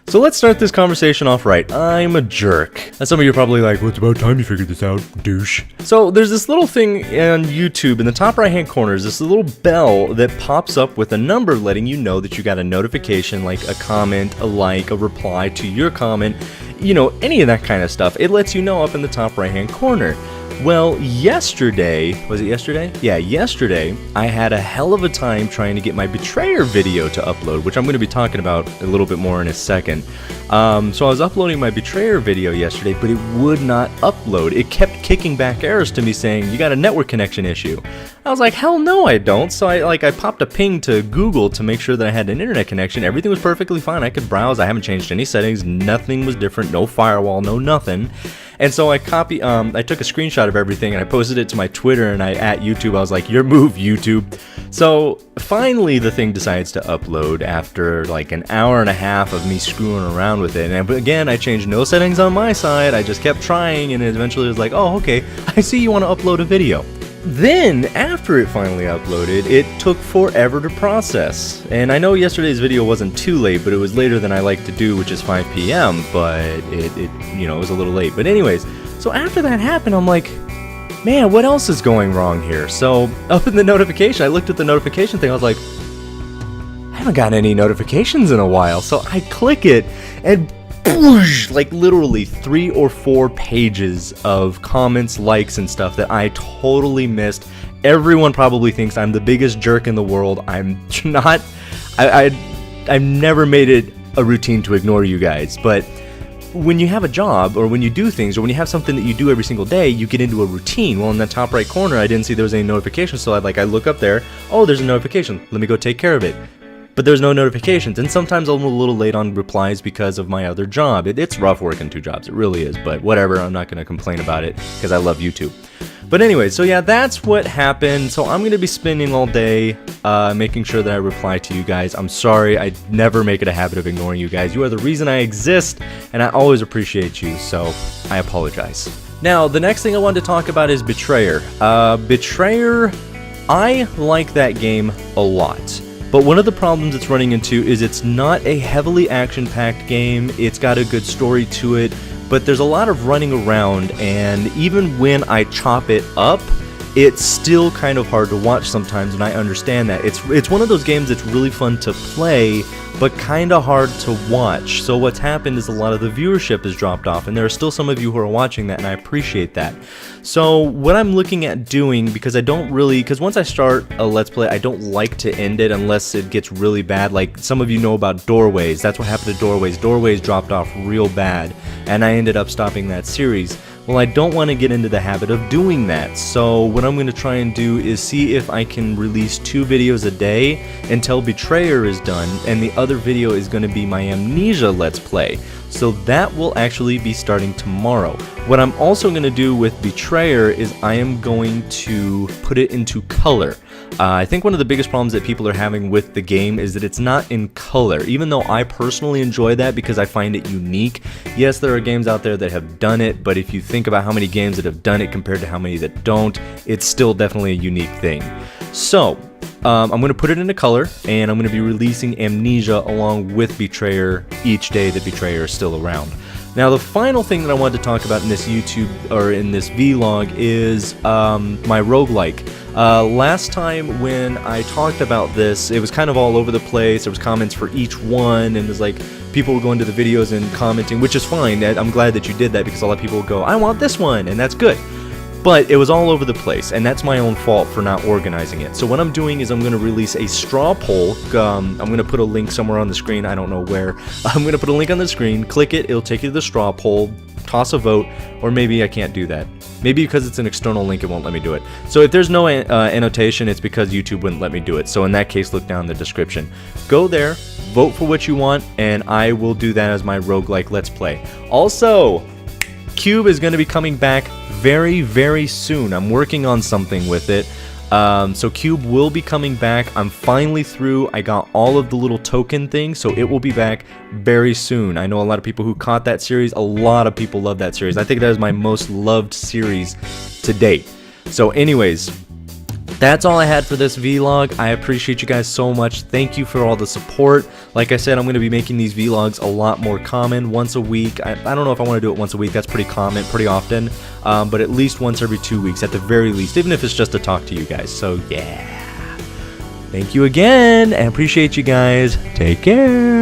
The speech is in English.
So let's start this conversation off right. I'm a jerk. And some of you are probably like, well, it's about time you figured this out, douche. So there's this little thing on YouTube in the top right hand corner is this little bell that pops up with a number letting you know that you got a notification, like a comment, a like, a reply to your comment, you know, any of that kind of stuff. It lets you know up in the top right hand corner. Well, yesterday, was it yesterday? Yeah, yesterday, I had a hell of a time trying to get my Betrayer video to upload, which I'm going to be talking about a little bit more in a second. So I was uploading my Betrayer video yesterday, but it would not upload. It kept kicking back errors to me saying, you got a network connection issue. I was like, hell no, I don't. So I popped a ping to Google to make sure that I had an internet connection. Everything was perfectly fine. I could browse. I haven't changed any settings. Nothing was different. No firewall, no nothing. And so I took a screenshot of everything and I posted it to my Twitter and at YouTube. I was like, your move, YouTube. So finally the thing decides to upload after like an hour and a half of me screwing around with it. And again, I changed no settings on my side. I just kept trying and eventually it was like, oh, okay, I see you want to upload a video. Then, after it finally uploaded, it took forever to process. And I know yesterday's video wasn't too late, but it was later than I like to do, which is 5 p.m., but it was a little late. But anyways, so after that happened, I'm like, man, what else is going wrong here? So, up in the notification, I looked at the notification thing, I was like, I haven't gotten any notifications in a while. So I click it, and like literally 3 or 4 pages of comments, likes, and stuff that I totally missed. Everyone probably thinks I'm the biggest jerk in the world. I'm not. I've never made it a routine to ignore you guys, but when you have a job or when you do things or when you have something that you do every single day, you get into a routine. Well, in the top right corner, I didn't see there was any notification, so I look up there. Oh, there's a notification. Let me go take care of it. But there's no notifications, and sometimes I'm a little late on replies because of my other job. It's rough working 2 jobs, it really is, but whatever, I'm not going to complain about it because I love YouTube. But anyway, so yeah, that's what happened. So I'm going to be spending all day making sure that I reply to you guys. I'm sorry, I never make it a habit of ignoring you guys. You are the reason I exist, and I always appreciate you, so I apologize. Now, the next thing I wanted to talk about is Betrayer. Betrayer, I like that game a lot. But one of the problems it's running into is it's not a heavily action-packed game. It's got a good story to it, but there's a lot of running around, and even when I chop it up, it's still kind of hard to watch sometimes, and I understand that. It's one of those games that's really fun to play, but kind of hard to watch. So what's happened is a lot of the viewership has dropped off, and there are still some of you who are watching that, and I appreciate that. So what I'm looking at doing, because once I start a Let's Play, I don't like to end it unless it gets really bad. Like some of you know about Doorways. That's what happened to Doorways. Doorways dropped off real bad, and I ended up stopping that series. Well, I don't want to get into the habit of doing that, so what I'm going to try and do is see if I can release 2 videos a day until Betrayer is done, and the other video is going to be my Amnesia Let's Play. So that will actually be starting tomorrow. What I'm also going to do with Betrayer is I am going to put it into color. I think one of the biggest problems that people are having with the game is that it's not in color, even though I personally enjoy that because I find it unique. Yes, there are games out there that have done it, but if you think about how many games that have done it compared to how many that don't, it's still definitely a unique thing. So, I'm going to put it into color, and I'm going to be releasing Amnesia along with Betrayer each day that Betrayer is still around. Now, the final thing that I wanted to talk about in this in this vlog is my roguelike. Last time when I talked about this, it was kind of all over the place. There was comments for each one, and it was like people were going to the videos and commenting, which is fine. I'm glad that you did that because a lot of people will go, I want this one, and that's good. But it was all over the place, and that's my own fault for not organizing it. So what I'm doing is I'm going to release a straw poll. I'm going to put a link somewhere on the screen. I don't know where. I'm going to put a link on the screen. Click it. It'll take you to the straw poll. Toss a vote. Or maybe I can't do that. Maybe because it's an external link, it won't let me do it. So if there's no annotation, it's because YouTube wouldn't let me do it. So in that case, look down in the description. Go there, vote for what you want, and I will do that as my roguelike Let's Play. Also, Cube is going to be coming back very, very soon. I'm working on something with it. So Cube will be coming back. I'm finally through. I got all of the little token things, so it will be back very soon. I know a lot of people who caught that series. A lot of people love that series. I think that is my most loved series to date. So anyways, That's all I had for this vlog. I appreciate you guys so much. Thank you for all the support. Like I said, I'm going to be making these vlogs a lot more common, once a week. I don't know if I want to do it once a week. That's pretty common, pretty often. But at least once every 2 weeks, at the very least, even if it's just to talk to you guys. So yeah. Thank you again, and appreciate you guys. Take care.